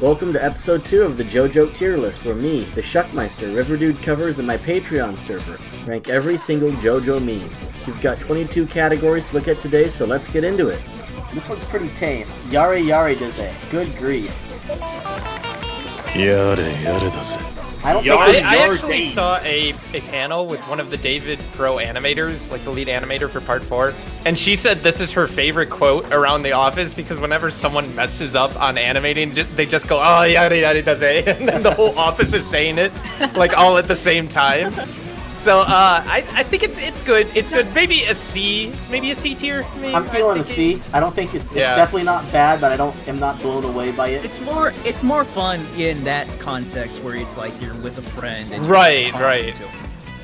Welcome to episode 2 of the Jojoke tier list, where me, the Shuckmeister, Riverdude Covers, and my Patreon server rank every single Jojo meme. We've got 22 categories to look at today, so let's get into it. This one's pretty tame. Yare Daze. Good grief. Yare Daze. I actually saw a panel with one of the David Pro animators, like the lead animator for part 4, and she said this is her favorite quote around the office because whenever someone messes up on animating, they just go, oh, yare daze, and then the whole office is saying it, like all at the same time. So I think it's good. It's good. Maybe a C tier. Maybe, I'm feeling a C. I don't think it's definitely not bad, but I'm not blown away by it. It's more fun in that context where it's like you're with a friend. And right.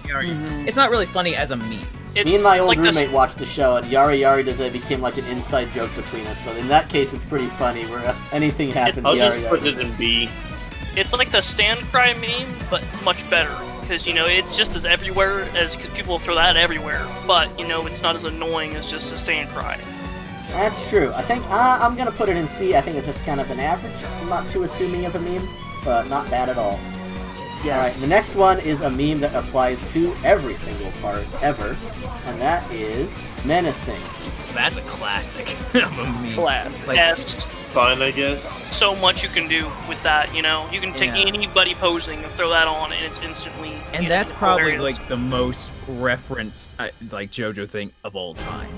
It's not really funny as a meme. Me and my old roommate watched the show, and Yare Daze became like an inside joke between us. So in that case, it's pretty funny where anything happens. I'll just put it in B. It's like the stand cry meme, but much better. Because, it's just as everywhere because people throw that everywhere. But, it's not as annoying as just a stand cry. That's true. I think I'm going to put it in C. I think it's just kind of an average. I'm not too assuming of a meme, but not bad at all. Yes. Alright, the next one is a meme that applies to every single part ever, and that is menacing. That's a classic of a meme. Classic. Like, fine, I guess. So much you can do with that, You can take anybody posing and throw that on, and it's instantly. And that's probably like the most referenced like JoJo thing of all time,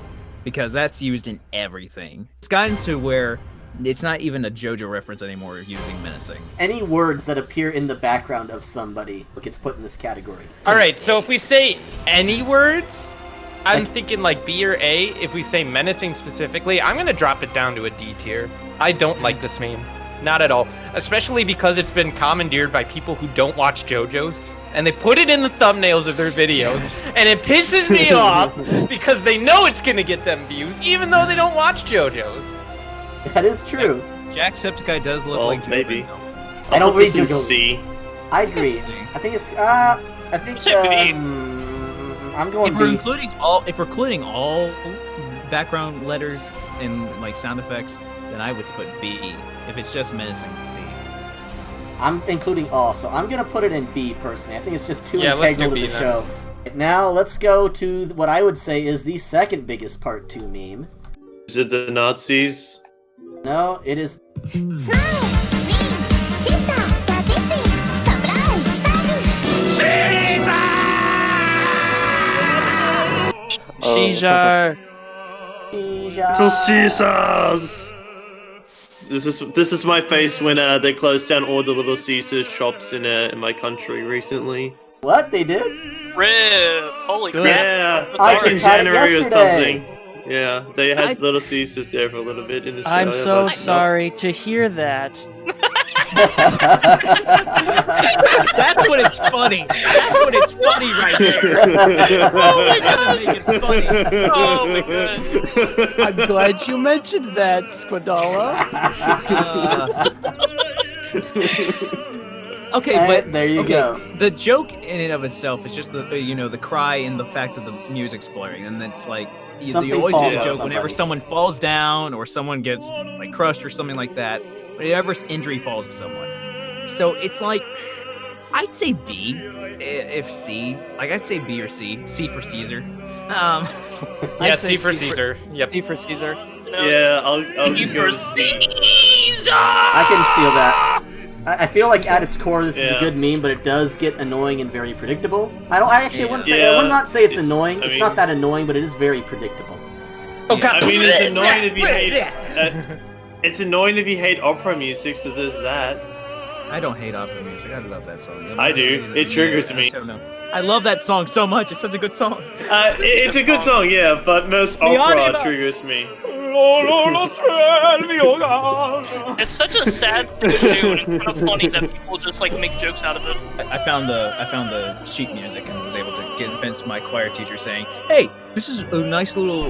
because that's used in everything. It's gotten to where it's not even a JoJo reference anymore using menacing. Any words that appear in the background of somebody gets put in this category. Alright, so if we say any words, I'm thinking like B or A. If we say menacing specifically, I'm gonna drop it down to a D tier. I don't like this meme. Not at all. Especially because it's been commandeered by people who don't watch JoJo's, and they put it in the thumbnails of their videos, and it pisses me off because they know it's gonna get them views, even though they don't watch JoJo's. That is true. Jacksepticeye does look like JoJo. Maybe. I don't read JoJo. C. I agree. I think it's I'm going B. If we're including all background letters and like sound effects, then I would put B. If it's just menacing, it's C. I'm including all, so I'm gonna put it in B personally. I think it's just too integral to the show. Now let's go to what I would say is the second biggest part 2 meme. Is it the Nazis? No, it is. SHIZAAA. Caesars. This is my face when they closed down all the Little Caesars shops in my country recently. What they did? Rip! Holy crap! Yeah, I just in had it January or yesterday. something. Yeah, they had Little Caesars there for a little bit in Australia. I'm so sorry to hear that. That's when it's funny. That's when it's funny right there. Oh my god, make it funny. Oh my god. I'm glad you mentioned that, Squadala. Okay, but there you go. The joke in and of itself is just the cry and the fact that the music's blaring, and it's like you always falls do a on joke whenever someone falls down or someone gets like crushed or something like that. Whenever injury falls to someone, so it's like I'd say B if C. Like I'd say B or C. C for Caesar. Yeah, C for Caesar. Yep. C for Caesar. Yeah, I'll go C. I can feel that. I feel like at its core this is a good meme, but it does get annoying and very predictable. I wouldn't say. I would not say it's annoying. It's not that annoying, but it is very predictable. Oh god! I mean, it's annoying if you hate. It's annoying if you hate opera music, so there's that. I don't hate opera music. I love that song. I do. It triggers me. I love that song so much. It's such a good song. It's a good song, yeah, but most opera triggers me. It's such a sad thing to do, and it's kind of funny that people just like make jokes out of it. I found the sheet music and was able to convince my choir teacher saying, "Hey, this is a nice little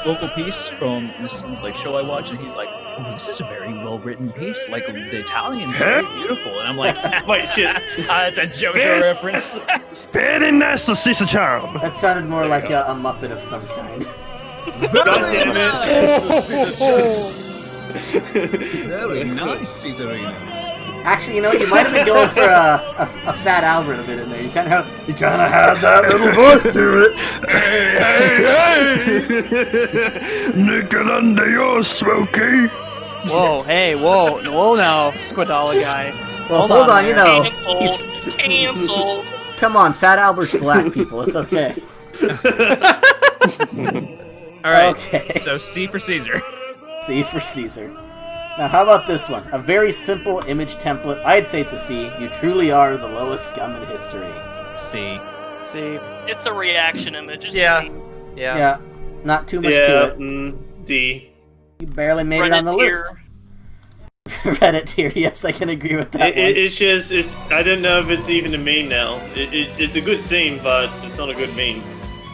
vocal piece from this like show I watched," and he's like, "Oh, this is a very well written piece. Like the Italian's very beautiful." And I'm like, "Wait, shit, it's a JoJo reference." Very nice to see the charm. That sounded more like a Muppet of some kind. God damn it! Very nice, Caesarino. Actually, you know, you might have been going for a Fat Albert a bit in there. You kind of had that little voice to it. Nickel under your Smokey. Whoa, hey, whoa now, Squidala guy. Well, hold on, you know. Canceled. Canceled. Come on, Fat Albert's black, people. It's okay. All right. Okay. So C for Caesar. C for Caesar. Now, how about this one? A very simple image template. I'd say it's a C. You truly are the lowest scum in history. C. See, It's a reaction image. It's Yeah. C. Yeah, not too much to Yeah, it. D. You barely made it on the Reddit list. Reddit tier, yes, I can agree with that one. It's just, I don't know if it's even a meme now. It's a good scene, but it's not a good meme.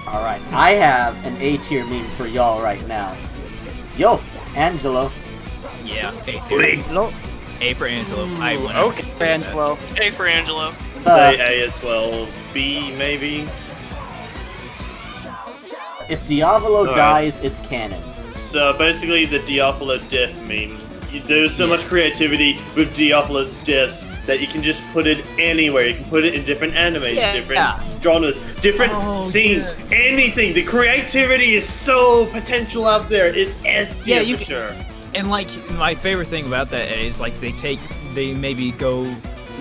Alright, I have an A tier meme for y'all right now. Yo, Angelo. Yeah. A tier. Angelo. A for Angelo. I win. Okay. Angelo. A for Angelo. Say A as well. B, maybe? If Diavolo Alright. dies, it's canon. So basically the Diavolo death meme. There's so much creativity with Diavolo's deaths that you can just put it anywhere. You can put it in different animes, different genres, different scenes, anything. The creativity is so potential out there. It's S tier you for can- sure. And like my favorite thing about that is like they maybe go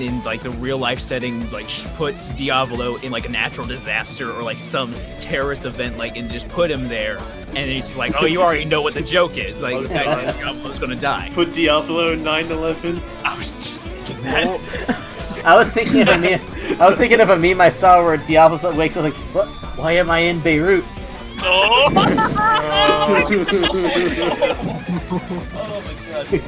in like the real life setting, like puts Diavolo in like a natural disaster or like some terrorist event, like, and just put him there, and it's like, oh, you already know what the joke is, like Diavolo's gonna die. Put Diavolo in 9/11. I was just thinking that. I was thinking of a meme I saw where Diavolo wakes up like, what? Why am I in Beirut? Oh.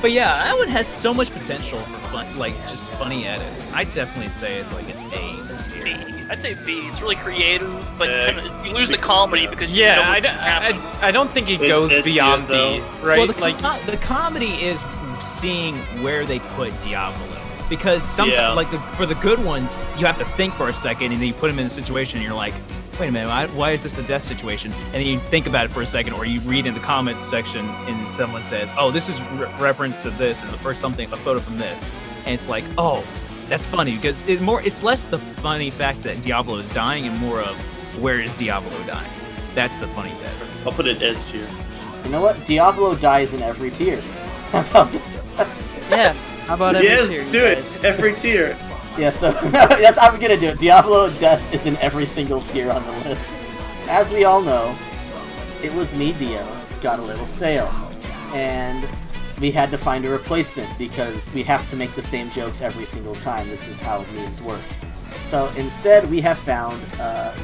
But yeah, that one has so much potential for fun, like just funny edits. I'd definitely say it's like an A tier. B. I'd say B. It's really creative, but you lose the comedy because you Yeah, don't I, know what's happening. I don't think it It's goes S tier, beyond though. B, right? Well, like, the comedy is seeing where they put Diavolo. Because sometimes, Yeah. like for the good ones, you have to think for a second, and then you put them in a situation, and you're like, wait a minute, why is this a death situation? And then you think about it for a second, or you read in the comments section, and someone says, oh, this is reference to this, or something, a photo from this. And it's like, oh, that's funny, because it's less the funny fact that Diavolo is dying, and more of, where is Diavolo dying? That's the funny bit. I'll put it S tier. You know what? Diavolo dies in every tier. How about that? Yes. How about every Yes, tier, you do guys? it. Every tier. Yeah, so that's how I'm gonna do it. Diavolo death is in every single tier on the list. As we all know, it was me, Dio, got a little stale. And we had to find a replacement because we have to make the same jokes every single time. This is how memes work. So instead, we have found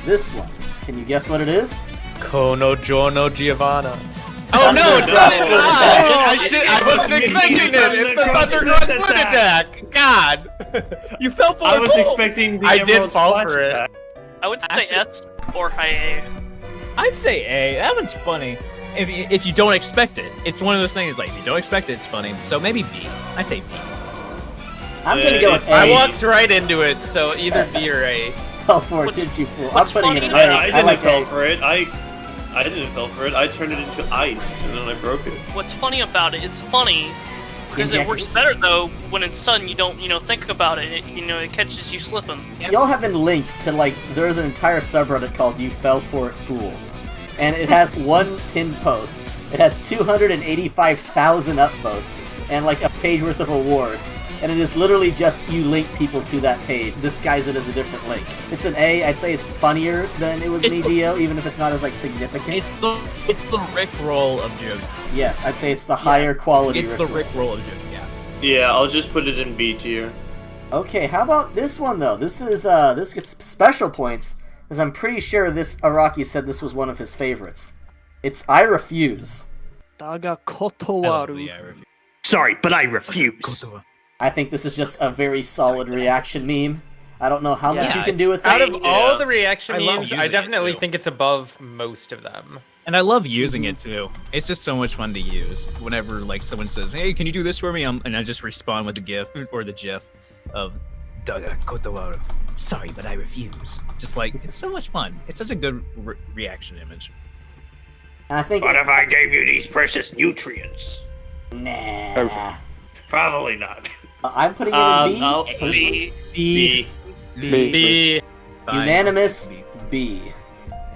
this one. Can you guess what it is? Kono Giorno Giovanna. Oh no, it's Thunder not! Cross I wasn't expecting it! It's the Thunder Cross Foot Attack! God! You fell for I it. was expecting the I did Emerald fall Splash for it. Attack. I would say S or high A. I'd say A. That one's funny. If you don't expect it, it's one of those things. Like if you don't expect it, it's funny. So maybe B. I'd say B. I'm gonna go with A. I walked right into it, so either B or A. Fell for it, didn't you, fool? I'm what's putting it in funny- A. I didn't like fall A. for it. I didn't fall for it. I turned it into ice and then I broke it. What's funny about it? It's funny because it Injected. works better though when it's sudden. You don't, think about it. It catches you slipping. Y'all have been linked to, like, there's an entire subreddit called You Fell For It Fool. And it has one pinned post. It has 285,000 upvotes and, like, a page worth of awards. And it is literally just you link people to that page, disguise it as a different link. It's an A. I'd say it's funnier than It Was It's Me, the- Dio, even if it's not as, like, significant. It's the Rickroll of Jojo. Yes, I'd say it's the higher quality. It's the Rickroll. Rickroll of Jojo. Yeah. Yeah, I'll just put it in B tier. Okay, how about this one though? This gets special points, as I'm pretty sure this Araki said this was one of his favorites. It's I Refuse. Daga I love the kotowaru. I refuse. Sorry, but I refuse. I think this is just a very solid reaction meme. I don't know how much Yeah. you can do with Out it. of all the reaction I love memes, I using it, definitely too. think it's above most of them. And I love using it too. It's just so much fun to use. Whenever like someone says, "Hey, can you do this for me?" And I just respond with the GIF or the GIF of Daga Kotowaru. Sorry, but I refuse. Just like it's so much fun. It's such a good reaction image. And I think What if I gave you these precious nutrients? Nah. Probably not. I'm putting it in B. I'll- personally. B. B. Fine. Unanimous B. B.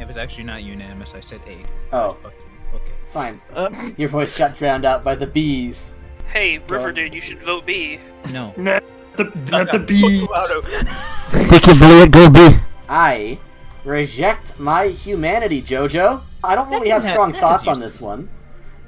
It was actually not unanimous. I said A. Oh, Fuck you. Okay. fine. Your voice got drowned out by the B's. Hey, River Dude, you should vote B. No. Not the B. I reject my humanity, Jojo. I don't really have strong thoughts on this one.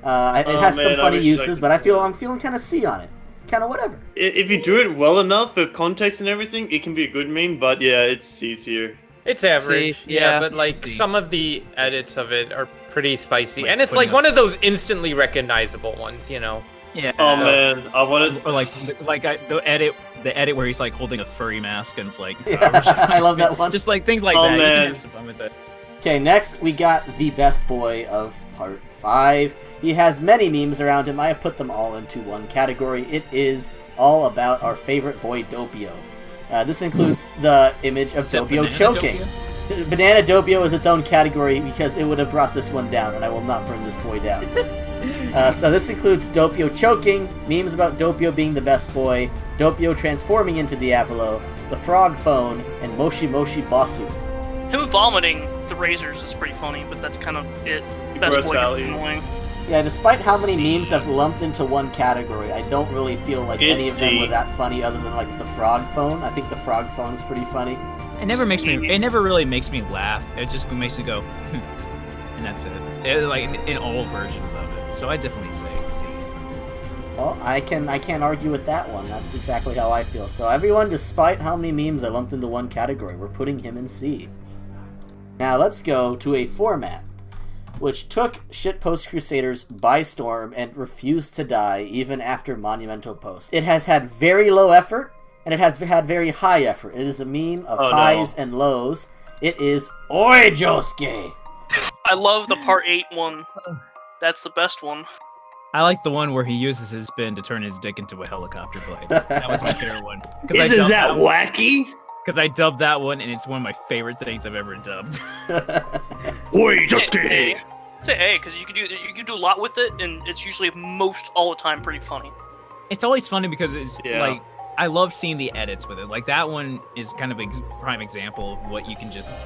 It has some funny uses, but I'm feeling kind of C on it. Kind of whatever. If you do it well enough with context and everything, it can be a good meme. But yeah, it's C tier. It's average, C, yeah, yeah. but like C. some of the edits of it are pretty spicy, Like and it's putting like one of those instantly recognizable ones, you know. Yeah. Oh man, I wanted. Or the edit where he's like holding a furry mask and it's like. Yeah, I love that one. Just like things like Oh, that. You man. can have some fun with that. Okay, next we got the best boy of part 5. He has many memes around him. I have put them all into one category. It is all about our favorite boy, Doppio. This includes the image of Except Doppio Banana choking. Doppio? Banana Doppio is its own category because it would have brought this one down, and I will not bring this boy down. So this includes Doppio choking, memes about Doppio being the best boy, Doppio transforming into Diavolo, the frog phone, and Moshi Moshi Basu. Him vomiting the razors is pretty funny, but that's kind of it. Best Gross boy value. annoying. Yeah, despite how many C. memes have lumped into one category, I don't really feel like any of It's them C. were that funny other than like the frog phone. I think the frog phone's pretty funny. It never really makes me laugh. It just makes me go, and that's it. Like in all versions of it. So I definitely say it's C. Well, I can't argue with that one. That's exactly how I feel. So everyone, despite how many memes I lumped into one category, we're putting him in C. Now let's go to a format which took Shitpost Crusaders by storm and refused to die even after monumental posts. It has had very low effort, and it has had very high effort. It is a meme of highs and lows. It is Oi Josuke! I love the Part 8 one. That's the best one. I like the one where he uses his spin to turn his dick into a helicopter blade. That was my favorite one. Isn't that wacky? Because I dubbed that one, and it's one of my favorite things I've ever dubbed. Oi, just It's kidding. A. It's an A because you can do a lot with it, and it's usually most all the time pretty funny. It's always funny because it's Yeah. like I love seeing the edits with it. Like that one is kind of a prime example of what you can just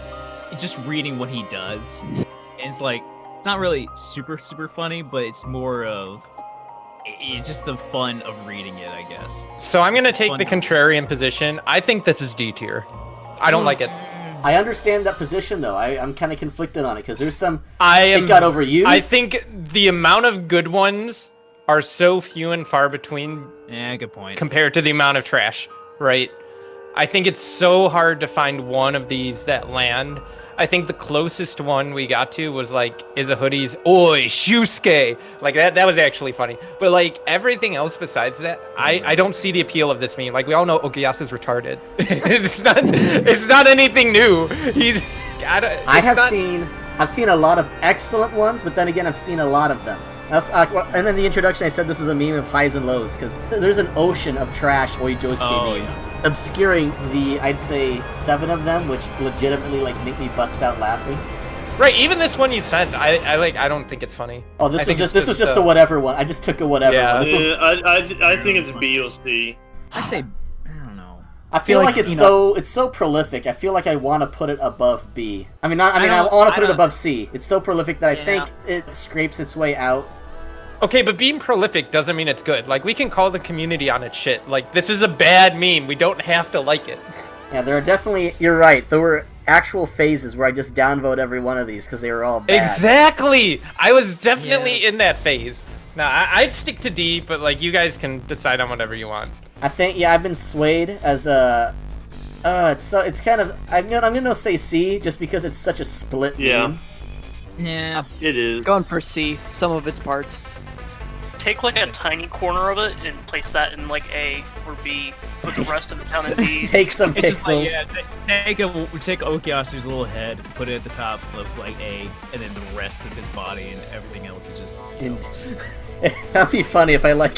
reading what he does. And it's like it's not really super funny, but it's more of it's just the fun of reading it, I guess. So I'm gonna It's take fun. the contrarian position. I think this is D tier. I don't like it. I understand that position though. I'm kind of conflicted on it because there's some It it got overused. I think the amount of good ones are so few and far between Yeah, good point. compared to the amount of trash, right? I think it's so hard to find one of these that land. I think the closest one we got to was like Is a Hoodie's Oi Shoesuke. Like that was actually funny. But like everything else besides that, I don't see the appeal of this meme. Like we all know Okuyasu's retarded. it's not anything new. I've seen a lot of excellent ones, but then again I've seen a lot of them. And in the introduction I said this is a meme of highs and lows because there's an ocean of trash Oi Josuke memes obscuring the I'd say 7 of them which legitimately like make me bust out laughing. Right, even this one you sent, I don't think it's funny. Oh, this was just a whatever one. I just took a whatever Yeah. one. This was, I think it's B or C. I'd say I don't know. I feel like it's so prolific. I feel like I want to put it above B. I want to put it above C. It's so prolific that I think it scrapes its way out. Okay, but being prolific doesn't mean it's good. Like, we can call the community on its shit. Like, this is a bad meme. We don't have to like it. Yeah, there are definitely... You're right. There were actual phases where I just downvote every one of these because they were all bad. Exactly! I was definitely in that phase. Now, I'd stick to D, but, like, you guys can decide on whatever you want. I think, I've been swayed as a... it's kind of... I'm gonna say C just because it's such a split meme. Yeah. It is. Going for C, some of its parts. Take like a tiny corner of it and place that in like A or B, with the rest of it down in D. Take some It's just like, pixels. take Okuyasu's little head, put it at the top of like A, and then the rest of his body and everything else is just. That'd be funny if I like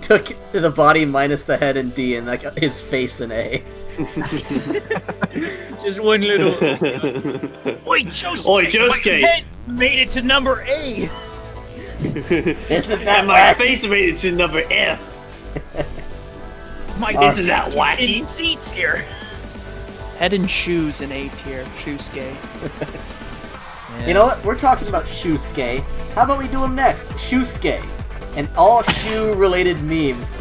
took the body minus the head in D and like his face in A. Just one little. Oi, Josuke! Oi, Josuke! My head made it to number A. Isn't that And my wacky? face made it to number F. My Isn't that wacky? in seats here. Head and shoes in A tier. Shoesuke. You know what? We're talking about Shoesuke. How about we do him next? Shoesuke. And all shoe-related memes.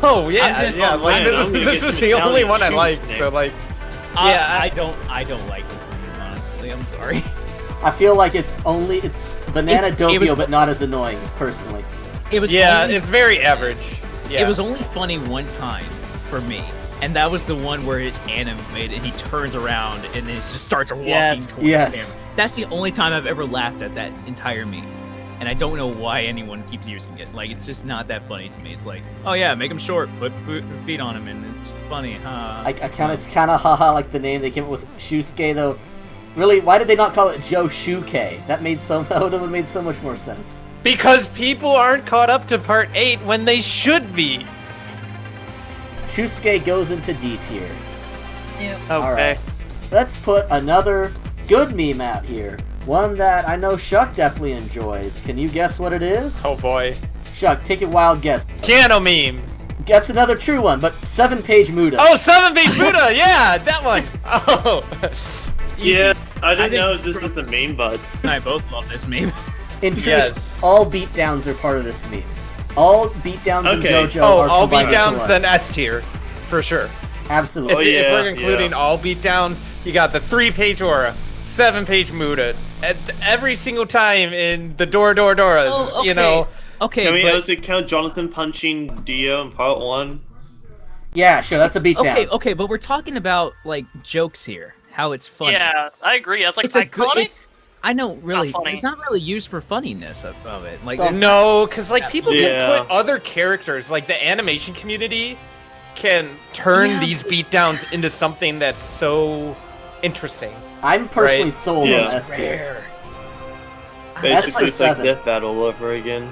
Oh yeah, yeah. I'm Like gonna this get was some the only Italian one I shoes liked. next. So like, Yeah, yeah. I don't like this meme, honestly. I'm sorry. I feel like it's Banana It Doppio, was- but not as annoying, personally. It was Yeah, only, it's very average. Yeah. it was only funny one time for me, and that was the one where it's animated and he turns around and then it just starts walking Yes. towards Yes. him. That's the only time I've ever laughed at that entire meme. And I don't know why anyone keeps using it. Like, it's just not that funny to me. It's like, oh yeah, make him short, put feet on him, and it's funny, huh? It's kind of haha like the name they came up with Shoesuke, though. Really, why did they not call it Josuke? That would have made so much more sense. Because people aren't caught up to part 8 when they should be. Shoesuke goes into D tier. Okay. Alright. Let's put another good meme out here. One that I know Shuck definitely enjoys. Can you guess what it is? Oh boy. Shuck, take a wild guess. Piano meme. Guess another true one, but 7-page Muda. Oh, 7-page Buddha. Yeah, that one. Oh. Yeah, I didn't think- know this was the main bud. And I both love this meme. In truth, Yes. all beatdowns are part of this meme. All beatdowns Okay. and JoJo Oh, are all combined into beatdowns one. then S tier, for sure. Absolutely. Oh, If yeah, we're including yeah. all beatdowns, you got the 3-page aura, 7-page Muda, every single time in the Doras, Oh, okay. you know. Okay, Can we but, also count Jonathan punching Dio in part 1? Yeah, sure, that's a beatdown. okay, but we're talking about like jokes here. How it's funny. Yeah, I agree. That's like It's a good. iconic. I know, really. funny. It's not really used for funniness of it. Like, Don't- it's No, because like people Yeah. can put other characters, like the animation community can turn Yeah, these beatdowns into something that's so interesting. I'm personally Right. sold Yeah. on S tier. rare. Basically, it's like 7. Death Battle all over again.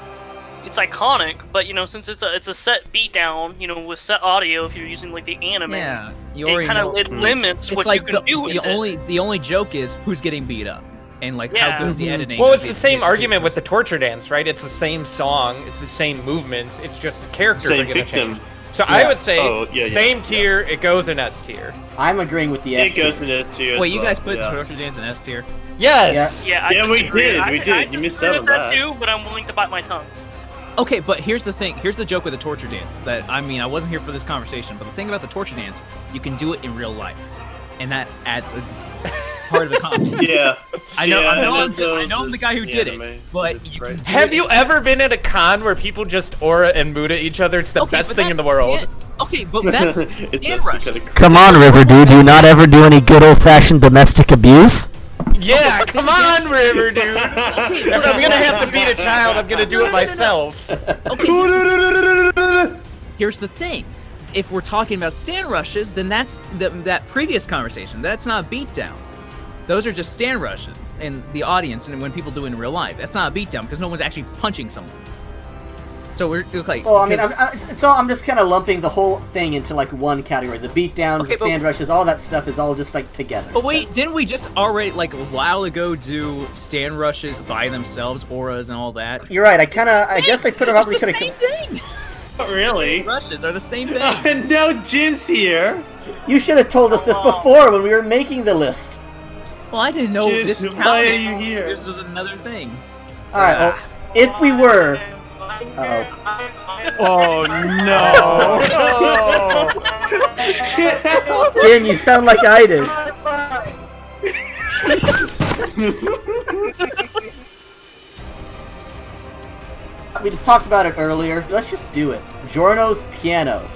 It's iconic, but you know, since it's a set beatdown, you know, with set audio, if you're using like the anime, Yeah, you it already kind know. of limits It's what like you can do with the it. only joke is who's getting beat up, and like Yeah. how good is the editing. Well, of it's the it- same it- argument with the torture dance, right? It's the same song, it's the same movement, it's just the characters Same are going to victim. change. So I Yeah. would say Oh, yeah, yeah, same yeah. tier, it goes in S tier. I'm agreeing with the S It tier. goes in it too. Wait, you guys put yeah. Torture Dance in S tier? Yes. Yeah, I Yeah, we disagree. did, I- we I did. You missed disagree out with on that. too, but I'm willing to bite my tongue. Okay, but here's the thing. Here's the joke with the Torture Dance. That I mean, I wasn't here for this conversation, but the thing about the Torture Dance, you can do it in real life, and that adds a part of the concept. Yeah. I know, Yeah, I know, and I know I'm the guy who did anime. it, but That's you right. can do Have it you ever been at a con where people just aura and Muda each other? It's the Okay, best but thing in the that's- world. yeah, okay, but that's It in does look Russia. kinda Come on, River Dude, do you not ever do any good old-fashioned domestic abuse? Yeah, come on, River Dude. If I'm gonna have to beat a child, I'm gonna do it myself. Here's the thing. If we're talking about stand rushes, then that's that previous conversation. That's not beatdown. Those are just stand rushes in the audience and when people do it in real life. That's not a beatdown because no one's actually punching someone. So we're like. Well, I mean, 'cause- I'm just kind of lumping the whole thing into like one category. The beatdowns, Okay, the stand rushes, all that stuff is all just like together. But wait, Because- didn't we just already like a while ago do stand rushes by themselves, auras and all that? You're right. I guess I put them up. It's We the could have. same thing. Not really. Rushes are the same thing. And now Jin's here. You should have told us this before when we were making the list. Well, I didn't know Jin, this why counted. are you here? This was another thing. All right. Well, if we were, Oh no. Jin, you sound like I did. We just talked about it earlier. Let's just do it. Giorno's piano.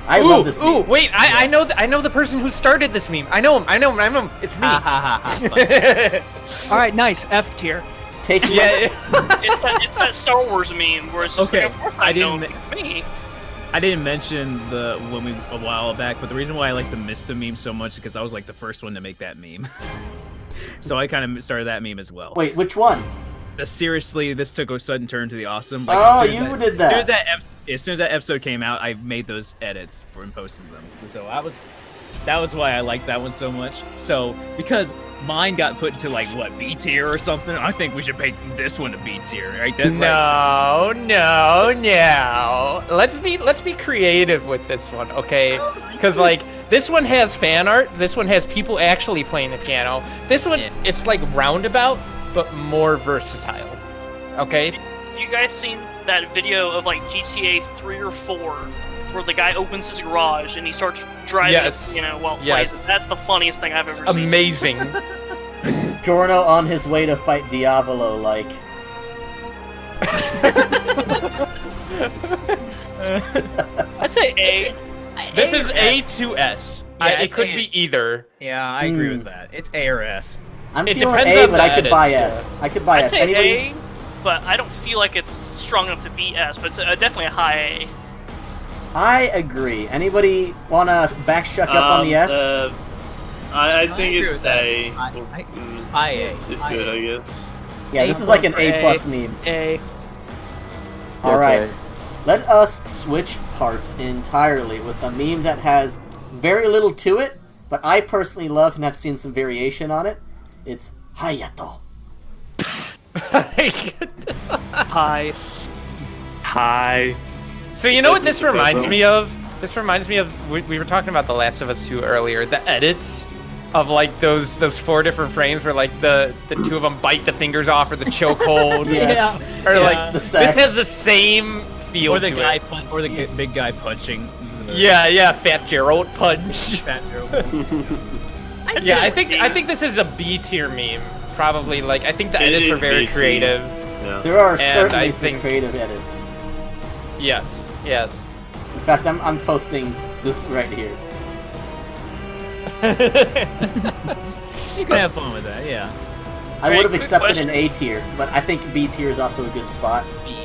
I love this Ooh, meme. wait! I know the person who started this meme. I know him. It's me. Ha ha ha ha. All right, nice. F tier. Taking Yeah. It's that Star Wars meme where it's just Okay, like, of course I I know didn't me. I didn't mention the when we a while back, but the reason why I like the Mista meme so much is because I was like the first one to make that meme. So I kind of started that meme as well. Wait, which one? Seriously, this took a sudden turn to the awesome. Like, Oh, as soon as you did As that. soon as that episode came out, I made those edits and posted them. So I was That was why I liked that one so much. So, because mine got put into like what, B tier or something, I think we should make this one a B tier, right? No. Let's be creative with this one, okay? Because like this one has fan art. This one has people actually playing the piano. This one, it's like roundabout, but more versatile. Okay. Have you guys seen that video of like GTA 3 or 4? Where the guy opens his garage and he starts driving, while plays it. That's the funniest thing I've ever seen. Amazing. Giorno on his way to fight Diavolo, like. I'd say A. This is A to S. It could be either. Yeah, I agree with that. It's A or S. I'm It feeling depends A, on but the I could buy edits, S. I could buy I'd S. say Anybody? A, but I don't feel like it's strong enough to beat S, but it's definitely a high A. I agree. Anybody wanna back Shuck up on the S? I think agree it's with that. A. High A. It's good, I guess. Yeah, this is like an A plus meme. A. All right, let us switch parts entirely with a meme that has very little to it, but I personally love and have seen some variation on it. It's Hayato. High. Hi. So you know what this reminds me of? This reminds me of we were talking about The Last of Us 2 earlier. The edits of like those 4 different frames where like the two of them bite the fingers off or the chokehold. Yes. Or like The this sex. has the same feel Or the to guy, it. or the big guy punching. Yeah, Fat Gerald punch. Fat Gerald. Yeah, I think this is a B tier meme. Probably like I think the It edits is are very B tier. creative. Yeah. There are And certainly I some think- creative edits. Yes. In fact, I'm posting this right here. You can have fun with that, yeah. I Right, would have quick accepted question. an A tier, but I think B tier is also a good spot. B.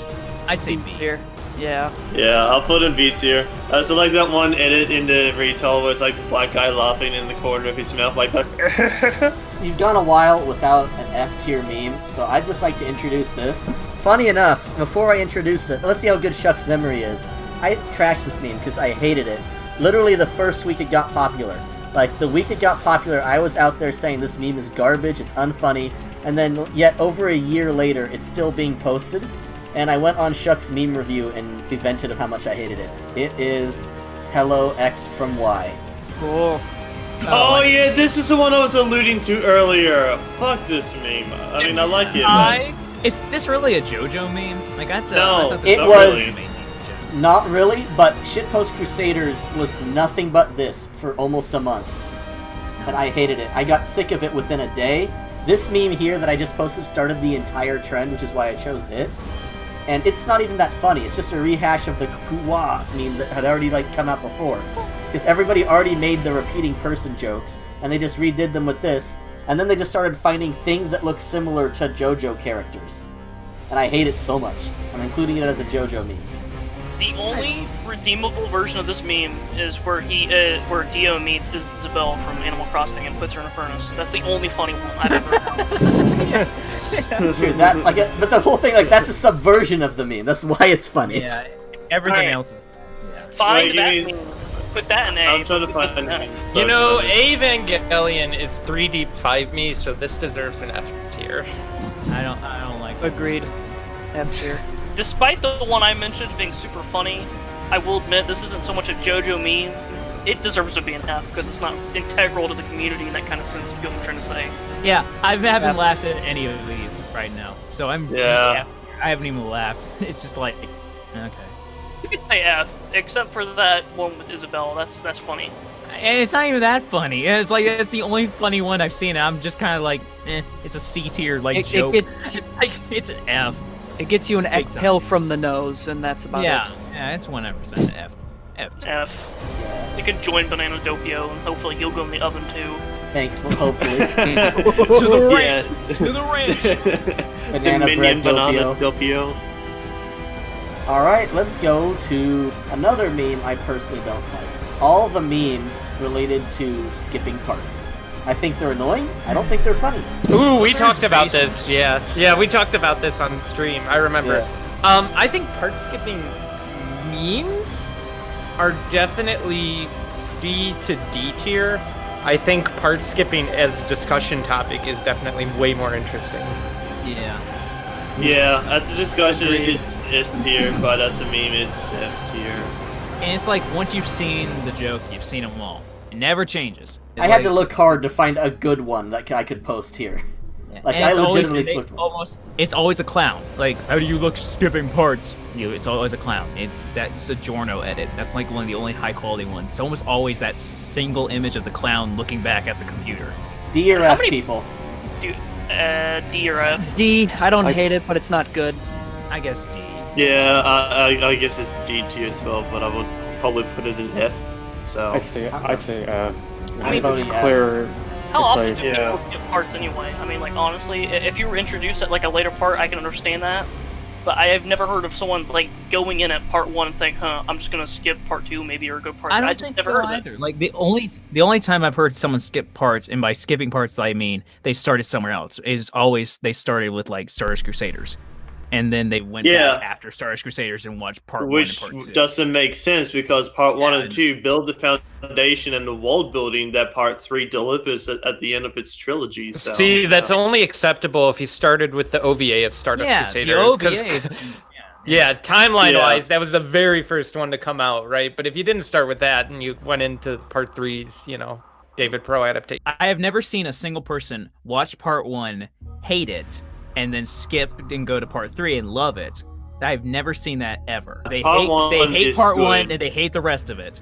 I'd say B. Here. Yeah. Yeah, I'll put in B tier. So like that one edit in the retell where it's like the black guy laughing in the corner of his mouth like that. You've gone a while without an F tier meme, so I'd just like to introduce this. Funny enough, before I introduce it, let's see how good Shuck's memory is. I trashed this meme because I hated it. Literally the first week it got popular. Like, the week it got popular, I was out there saying this meme is garbage, it's unfunny, and then yet over a year later, it's still being posted. And I went on Shuck's meme review and vented of how much I hated it. It is Hello X from Y. Cool. Oh yeah, this is the one I was alluding to earlier. Fuck this meme. I mean, I like it. Is this really a JoJo meme? Like I No, thought it not was- really. Not really, but Shitpost Crusaders was nothing but this for almost a month. And I hated it. I got sick of it within a day. This meme here that I just posted started the entire trend, which is why I chose it. And it's not even that funny. It's just a rehash of the kuwa memes that had already like come out before. Because everybody already made the repeating person jokes, and they just redid them with this. And then they just started finding things that look similar to JoJo characters. And I hate it so much. I'm including it as a JoJo meme. The only redeemable version of this meme is where where Dio meets Isabelle from Animal Crossing and puts her in a furnace. That's the only funny one I've ever found. It's true. That but the whole thing, like, that's a subversion of the meme. That's why it's funny. Yeah, everything Alright. else. Find Wait, that you mean- meme. Put that in A. I'm trying to put this find in F. You know, Evangelion is 3 deep 5 me, so this deserves an F tier. I don't like. Agreed. F tier. Despite the one I mentioned being super funny, I will admit this isn't so much a JoJo meme. It deserves to be an F because it's not integral to the community in that kind of sense. If you know what I'm trying to say. Yeah, I haven't laughed at any of these right now, so I'm. Yeah. I haven't even laughed. It's just like, okay. You could say F, except for that one with Isabelle. That's funny. And it's not even that funny. It's like it's the only funny one I've seen. I'm just kind of like, it's a C tier like joke. It's an F. It gets you an Big time. exhale from the nose, and that's about Yeah, it. yeah, it's 100% F. F. F. Yeah. You could join Banana Doppio, and hopefully he'll go in the oven too. Thankful, hopefully. To the Yeah. ranch. To the ranch. Banana Dominion bread banana Doppio. Doppio. Alright, let's go to another meme I personally don't like. All the memes related to skipping parts. I think they're annoying. I don't think they're funny. Ooh, we talked about this. Yeah, we talked about this on stream. I remember. I think part skipping memes are definitely C to D tier. I think part skipping as a discussion topic is definitely way more interesting. Yeah, as a discussion, it's S tier, but as a meme, it's F tier. And it's like, once you've seen the joke, you've seen them all. It never changes. I had to look hard to find a good one that I could post here. Yeah. Like, And I it's legitimately always, looked. it's always a clown. Like, how do you look skipping parts? It's always a clown. That's a Giorno edit. That's like one of the only high quality ones. It's almost always that single image of the clown looking back at the computer. D or F, people? D or F. D. I don't hate it, but it's not good. I guess D. Yeah, I guess it's D tier as well, but I would probably put it in F. So I'd say F. I mean, it's clear. How It's often like, do people skip parts anyway? I mean, like, honestly, if you were introduced at like a later part, I can understand that. But I have never heard of someone like going in at part 1 and think, I'm just gonna skip part 2 maybe, or go part 3. I don't just think never so heard of either. Like the only time I've heard someone skip parts, and by skipping parts I mean they started somewhere else, is always they started with like Star Wars Crusaders, and then they went back after Star Wars Crusaders and watched part 1 and part 2. Which doesn't make sense because part 1 and 2 build the foundation and the world building that part 3 delivers at the end of its trilogy. So, See, that's only acceptable if he started with the OVA of Stardust Crusaders. Timeline-wise, that was the very first one to come out, right? But if you didn't start with that and you went into part 3's, David Pro adaptation. I have never seen a single person watch part 1, hate it, and then skip and go to part 3 and love it. I've never seen that ever. They hate part 1 and they hate the rest of it.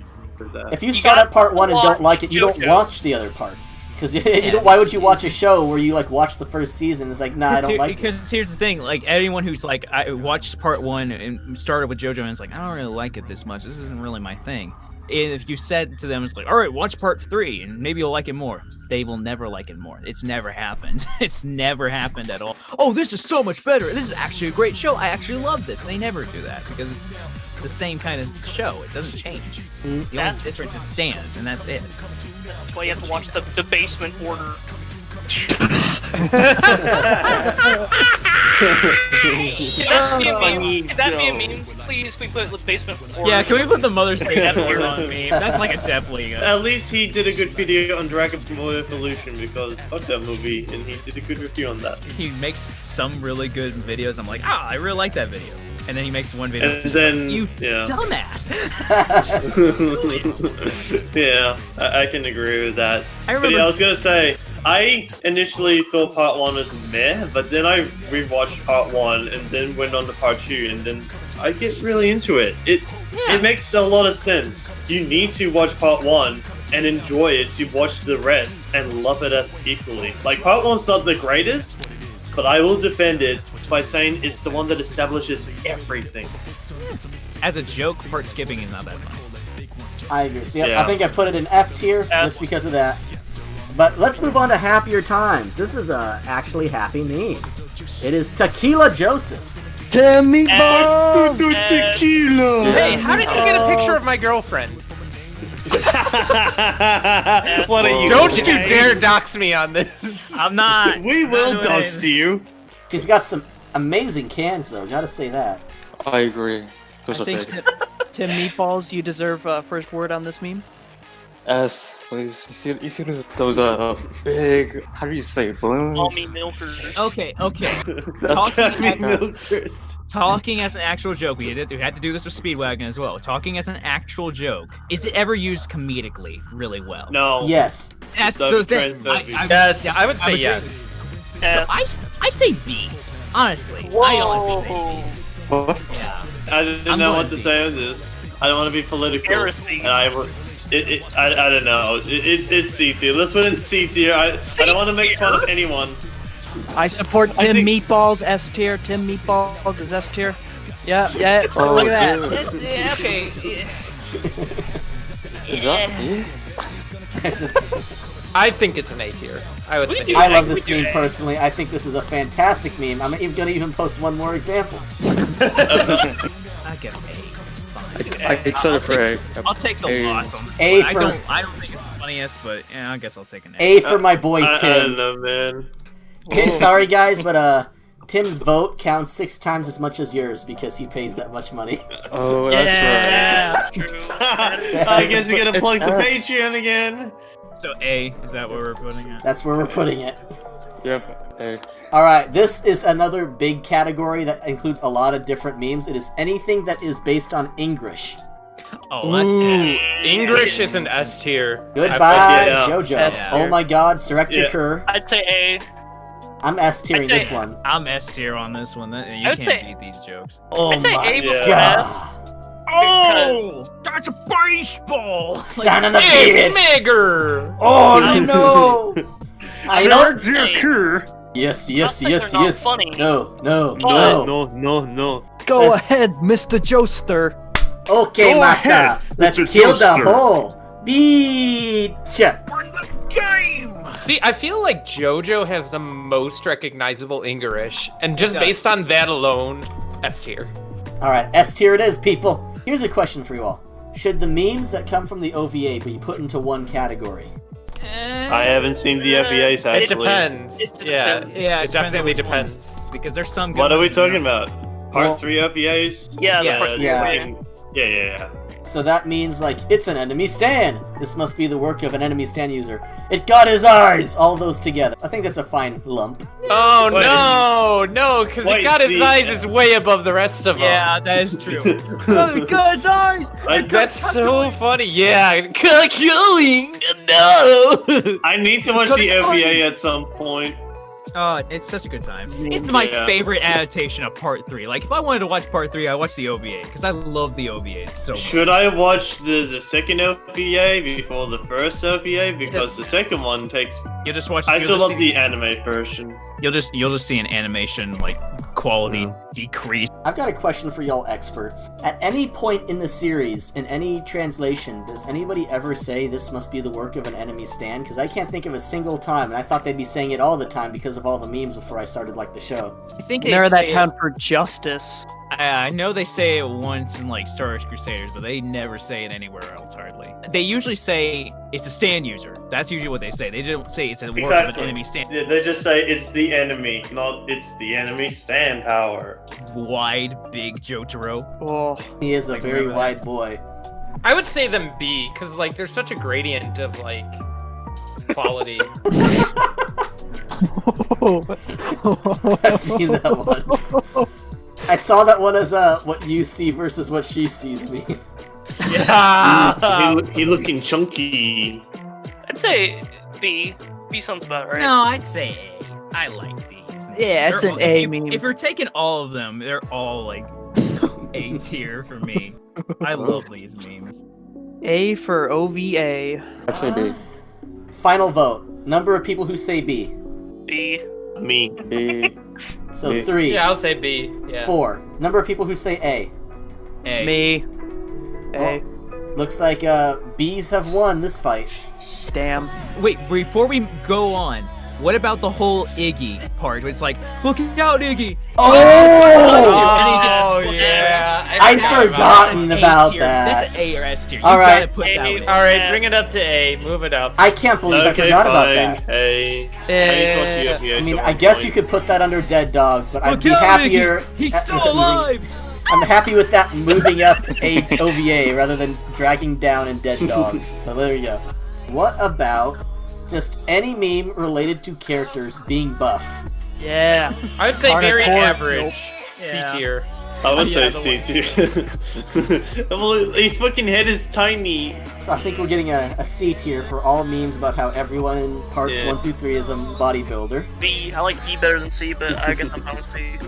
If you start at part 1 and don't like it, you don't watch the other parts. Because you don't. Why would you watch a show where you like watch the first season? It's like, nah, I don't like it. Because here's the thing: like anyone who's like, I watched part 1 and started with Jojo, and it's like, I don't really like it this much. This isn't really my thing. And if you said to them, it's like, all right, watch part 3, and maybe you'll like it more. They will never like it more. It's never happened. It's never happened at all. Oh, this is so much better. This is actually a great show. I actually love this. They never do that because it's the same kind of show. It doesn't change. The only difference is stands, and that's it. That's why you have to watch the basement order. Can that be a meme? Please, can we put the basement order? Yeah, can we put the Mother's Day here on meme? That's like a definitely. At least he did a good video on Dragon Ball Evolution because of that movie, and he did a good review on that. He makes some really good videos. I'm like, I really like that video. And then he makes one video. And then, you dumbass. Yeah, I can agree with that. I But yeah, I was gonna say, I initially thought part 1 was meh, but then I rewatched part 1 and then went on to part 2, and then I get really into it. It makes a lot of sense. You need to watch part 1 and enjoy it to watch the rest and love it as equally. Like, part 1's not the greatest, but I will defend it by saying it's the one that establishes everything. As a joke, part skipping is not that fun. I agree. See, I think I put it in F tier just because of that. But let's move on to happier times. This is a actually happy meme. It is Tequila Joseph. Damn meatballs! Tequila! Hey, how did you get a picture of my girlfriend? What are you? Don't you dare dox me on this. I'm not. We will dox to you. She's got some amazing cans, though. Gotta say that. I agree. I think that, Tim Meatballs, you deserve first word on this meme. S, please. You see those big, how do you say, balloons? Mommy milkers. Okay. Talking as an actual joke, we had to do this with Speedwagon as well. Talking as an actual joke, is it ever used comedically really well? No. Yes. That's the thing. I would say yes. So I'd say B. Honestly, I honestly say B. What? Yeah. I didn't know what to say on this. I don't want to be political. Heresy. And I don't know. It's C tier. Let's put in C tier. I don't want to make fun of anyone. I support Tim Meatballs, S tier. Tim Meatballs is S tier. Yeah. So look at that. Yeah, okay. Is that me? I think it's an A tier. I would say. I love this meme personally. I think this is a fantastic meme. I'm gonna even post one more example. I guess A. I'd settle for A. I'll take the loss on this. A I for- don't think it's the funniest, but I guess I'll take an A. A for my boy I Tim. don't know, man. Sorry guys, but Tim's vote counts 6 times as much as yours because he pays that much money. Oh, that's True. I guess you're gonna plug the Yes. Patreon again. So A, is that what we're putting it? That's where we're putting it. right. Yep. Hey. Alright, this is another big category that includes a lot of different memes. It is anything that is based on English. Oh, that's S. English is an S tier. Goodbye, Yeah. Jojo. S Oh tier. my god, Surrect your Yeah. cur. I'd say A. I'm S tiering I'd say- this one. I'm S tier on this one. You I would can't say- beat these jokes. Oh I'd say my A before god. S. Oh, that's a baseball. Son of a Hey, bitch! Megger! Oh no! I know. Cur. Yes, Not yes, saying yes, they're not yes. funny. No, no, But- no. No. Go Let's- ahead, Mr. Joester. Okay, Go master. ahead, Let's Mr. kill the Toaster. whole beach. See, I feel like Jojo has the most recognizable English, and just It does. based on that alone, S tier. All right, S tier it is, people. Here's a question for you all: should the memes that come from the OVA be put into one category? I haven't seen the FBAs It actually. depends. It Yeah, depends. Yeah, it definitely which ones, depends. because there's some. What good are we ones, you talking know. about? Part Well- 3 FBAs? Yeah, Yeah, the part yeah. Yeah. So that means, like, it's an enemy stand. This must be the work of an enemy stand user. It got his eyes! All those together. I think that's a fine lump. Oh Wait. no, because he Wait, got his the- eyes is way above the rest of them. Yeah, that is true. Oh, God's eyes! That's so funny. Yeah, killing. No. I need to watch the FBA at some point. Oh, it's such a good time. It's my Yeah. favorite adaptation of Part 3. Like, if I wanted to watch Part 3, I watch the OVA, because I love the OVA so much. Should I watch the second OVA before the first OVA? Because the second one takes. You'll just watch. I you'll still just love see- the anime version. You'll just see an animation like quality decrease. I've got a question for y'all experts. At any point in the series, in any translation, does anybody ever say this must be the work of an enemy stand? Because I can't think of a single time, and I thought they'd be saying it all the time because of all the memes before I started, like, the show. I think they Narrow say that down for justice. I know they say it once in like Star Wars Crusaders, but they never say it anywhere else hardly. They usually say it's a stand user. That's usually what they say. They don't say it's a work of an Exactly. enemy stand. Yeah, they just say it's the enemy, not it's the enemy stand power. Wide, big Jotaro. Oh, He is a Like, very remember that? wide boy. I would say them B, because like there's such a gradient of like quality. I've seen that one. I saw that one as what you see versus what she sees me. Yeah. He looking chunky. I'd say B. B sounds about right. No, I'd say A. I like these. Yeah, it's They're an all- A if, meme. If you're taking all of them, they're all like A tier for me. I love these memes. A for OVA. I'd say B. Final vote. Number of people who say B. B. Me. B. So B. 3, Yeah, I'll say B. Yeah. 4. Number of people who say A. A. Me. A. Looks like B's have won this fight. Damn. Wait, before we go on, what about the whole Iggy part? It's like, look out, Iggy! Oh! Oh yeah. I'd forgot about forgotten That's an A about tier. that. That's an A or S tier. You All right. gotta put that A. one. that. All right, bring it up to A. Move it up. I can't believe I forgot about that. Hey. I mean, I guess you could put that under Dead Dogs, but I'd Look be out, happier. Iggy! He's with still it moving- alive! I'm happy with that moving up a OVA rather than dragging down in Dead Dogs. So there you go. What about just any meme related to characters being buff? Yeah. I would say Arna very Cord, average. Yeah. C tier. I would Yeah, say C tier. Well, his fucking head is tiny. So I think we're getting a C tier for all memes about how everyone in parts Yeah. 1 through 3 is a bodybuilder. B. I like B better than C, but I guess I'm going with C.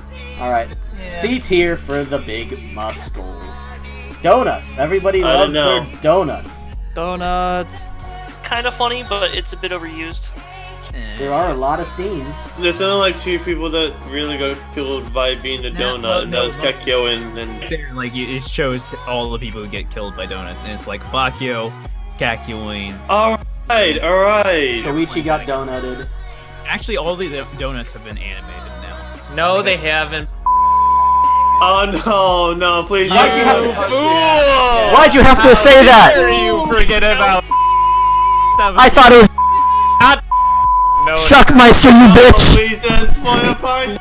Alright, C tier for the big muscles. Donuts. Everybody I loves don't their know. donuts. Donuts. Kind of funny, but it's a bit overused. There are a lot of scenes. There's only like 2 people that really got killed by being a No, donut, and that no, was no. Kakyo and There, like, it shows all the people who get killed by donuts, and it's like Bakyo, Kakyoin. Alright. Koichi got donutted. Actually, all the donuts have been animated now. No, they haven't. Oh no, please. Why'd you have to say- Fool! Why'd you have to say that? How dare you forget about? I thought it was No. Shuckmeister, you bitch! Please, spoiler parts.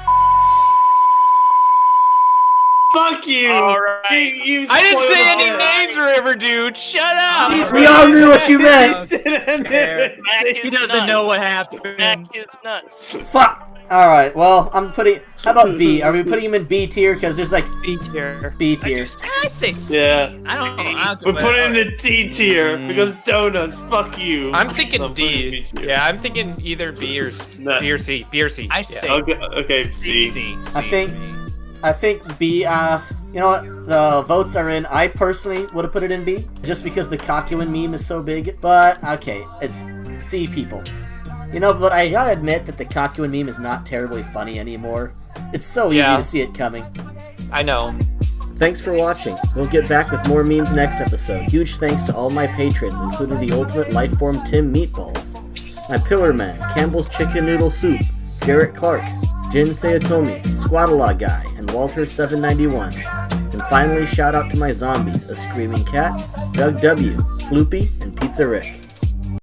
Fuck you! Alright. You I didn't spoiled say any it. names, River Dude. Shut up. We all knew what you meant. He doesn't know what happened. Mac is nuts. Fuck. All right. Well, I'm putting. How about B? Are we putting him in B tier? Because there's like B tier. B tier. I'd say C. Yeah. I don't know. We're putting in the D tier because donuts. Fuck you. I'm thinking I'm putting in D. B tier. Yeah, I'm thinking either B or C. No. B or C. B or C. I Yeah. say Okay, C. I think B. You know what? The votes are in. I personally would have put it in B, just because the Kakuin meme is so big. But okay, it's C, people. You know, but I gotta admit that the Kakuin meme is not terribly funny anymore. It's so easy to see it coming. I know. Thanks for watching. We'll get back with more memes next episode. Huge thanks to all my patrons, including the ultimate lifeform Tim Meatballs, my Pillar Men, Campbell's Chicken Noodle Soup, Jarrett Clark, Jin Sayatomi, Squadalaw Guy, and Walter791. And finally, shout out to my zombies, A Screaming Cat, Doug W, Floopy, and Pizza Rick.